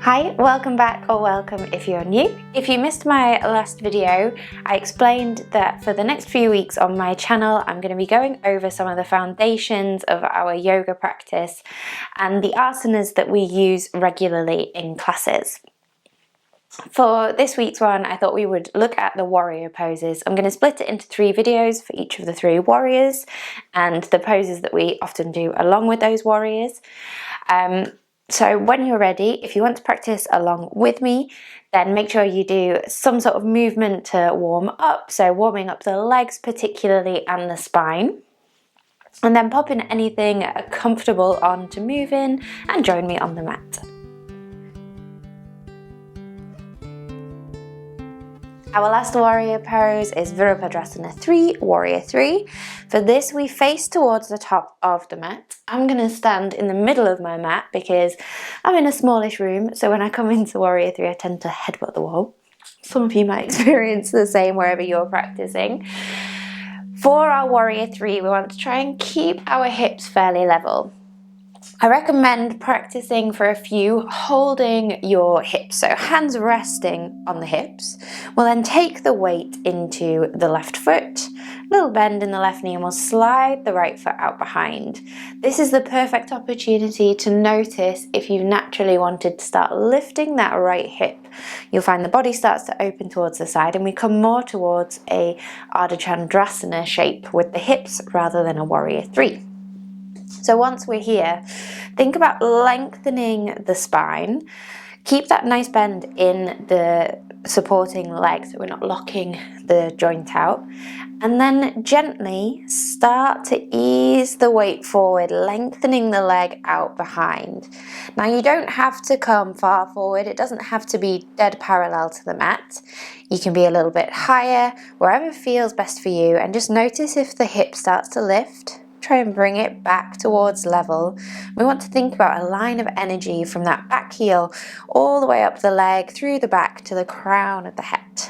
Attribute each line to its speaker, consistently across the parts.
Speaker 1: Hi, welcome back, or welcome if you're new. If you missed my last video, I explained that for the next few weeks on my channel, I'm going to be going over some of the foundations of our yoga practice and the asanas that we use regularly in classes. For this week's one, I thought we would look at the warrior poses. I'm going to split it into 3 videos for each of the 3 warriors and the poses that we often do along with those warriors. So when you're ready, if you want to practice along with me, then make sure you do some sort of movement to warm up. So warming up the legs particularly and the spine. And then pop in anything comfortable on to move in and join me on the mat. Our last warrior pose is Virabhadrasana 3, warrior 3. For this, we face towards the top of the mat. I'm going to stand in the middle of my mat because I'm in a smallish room, so when I come into warrior 3, I tend to headbutt the wall. Some of you might experience the same wherever you're practicing. For our warrior 3, we want to try and keep our hips fairly level. I recommend practicing for a few holding your hips, so hands resting on the hips. We'll then take the weight into the left foot, little bend in the left knee, and we'll slide the right foot out behind. This is the perfect opportunity to notice if you naturally wanted to start lifting that right hip. You'll find the body starts to open towards the side and we come more towards a Ardha Chandrasana shape with the hips rather than a warrior 3. So once we're here, think about lengthening the spine. Keep that nice bend in the supporting leg so we're not locking the joint out. And then gently start to ease the weight forward, lengthening the leg out behind. Now you don't have to come far forward. It doesn't have to be dead parallel to the mat. You can be a little bit higher, wherever feels best for you. And just notice if the hip starts to lift. Try and bring it back towards level. We want to think about a line of energy from that back heel all the way up the leg, through the back to the crown of the head.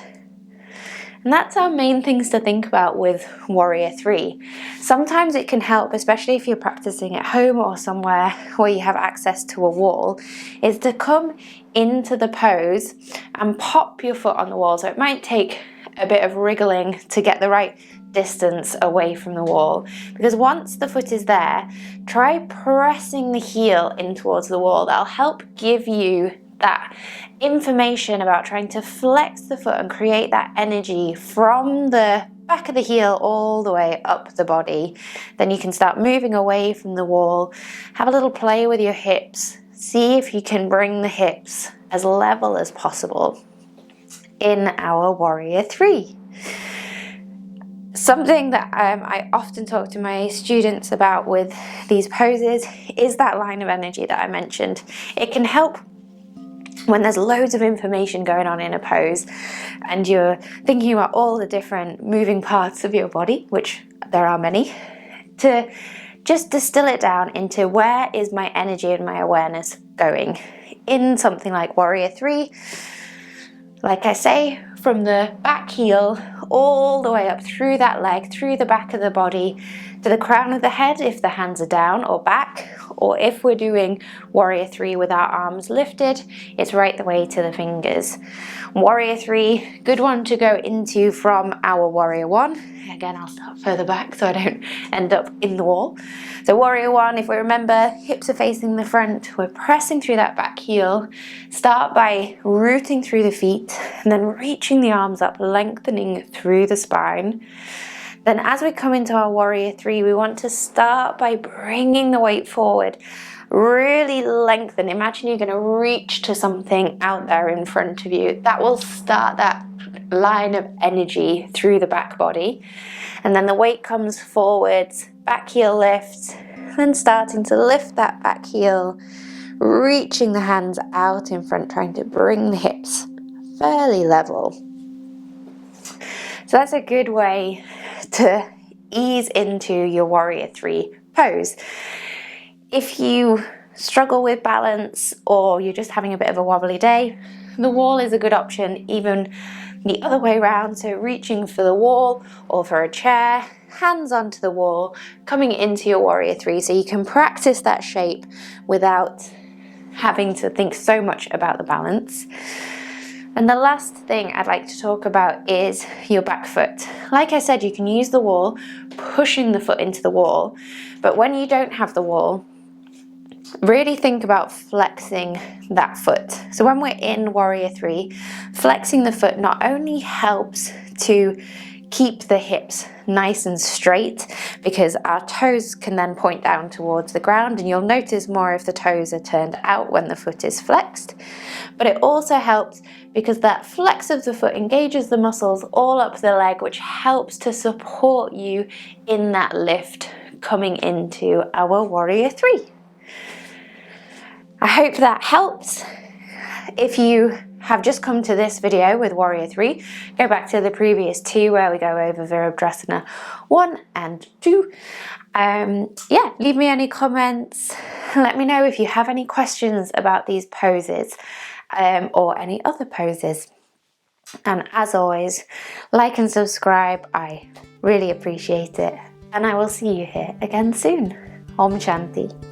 Speaker 1: And that's our main things to think about with warrior 3. Sometimes it can help, especially if you're practicing at home or somewhere where you have access to a wall, is to come into the pose and pop your foot on the wall. So it might take a bit of wriggling to get the right distance away from the wall, because once the foot is there, try pressing the heel in towards the wall. That'll help give you that information about trying to flex the foot and create that energy from the back of the heel all the way up the body. Then you can start moving away from the wall, have a little play with your hips, see if you can bring the hips as level as possible in our warrior 3. Something that I often talk to my students about with these poses is that line of energy that I mentioned. It can help when there's loads of information going on in a pose and you're thinking about all the different moving parts of your body, which there are many, to just distill it down into where is my energy and my awareness going. In something like warrior 3, like I say, from the back heel all the way up through that leg, through the back of the body, to the crown of the head if the hands are down or back, or if we're doing warrior 3 with our arms lifted, it's right the way to the fingers. Warrior 3, good one to go into from our warrior 1. Again, I'll start further back so I don't end up in the wall. So warrior 1, if we remember, hips are facing the front, we're pressing through that back heel. Start by rooting through the feet and then reaching the arms up, lengthening through the spine. Then as we come into our warrior 3, we want to start by bringing the weight forward. Really lengthen. Imagine you're going to reach to something out there in front of you. That will start that line of energy through the back body. And then the weight comes forwards, back heel lifts, then starting to lift that back heel, reaching the hands out in front, trying to bring the hips fairly level. So that's a good way to ease into your warrior 3 pose. If you struggle with balance or you're just having a bit of a wobbly day, the wall is a good option, even the other way around. So reaching for the wall or for a chair, hands onto the wall, coming into your warrior 3 so you can practice that shape without having to think so much about the balance. And the last thing I'd like to talk about is your back foot. Like I said, you can use the wall, pushing the foot into the wall, but when you don't have the wall, really think about flexing that foot. So when we're in Warrior Three, flexing the foot not only helps to keep the hips nice and straight, because our toes can then point down towards the ground, and you'll notice more if the toes are turned out when the foot is flexed. But it also helps because that flex of the foot engages the muscles all up the leg, which helps to support you in that lift coming into our Warrior Three. I hope that helps. If you have just come to this video with Warrior Three, go back to the previous two where we go over Virabhadrasana 1 and 2. Yeah, leave me any comments. Let me know if you have any questions about these poses or any other poses. And as always, like and subscribe. I really appreciate it. And I will see you here again soon. Om Shanti.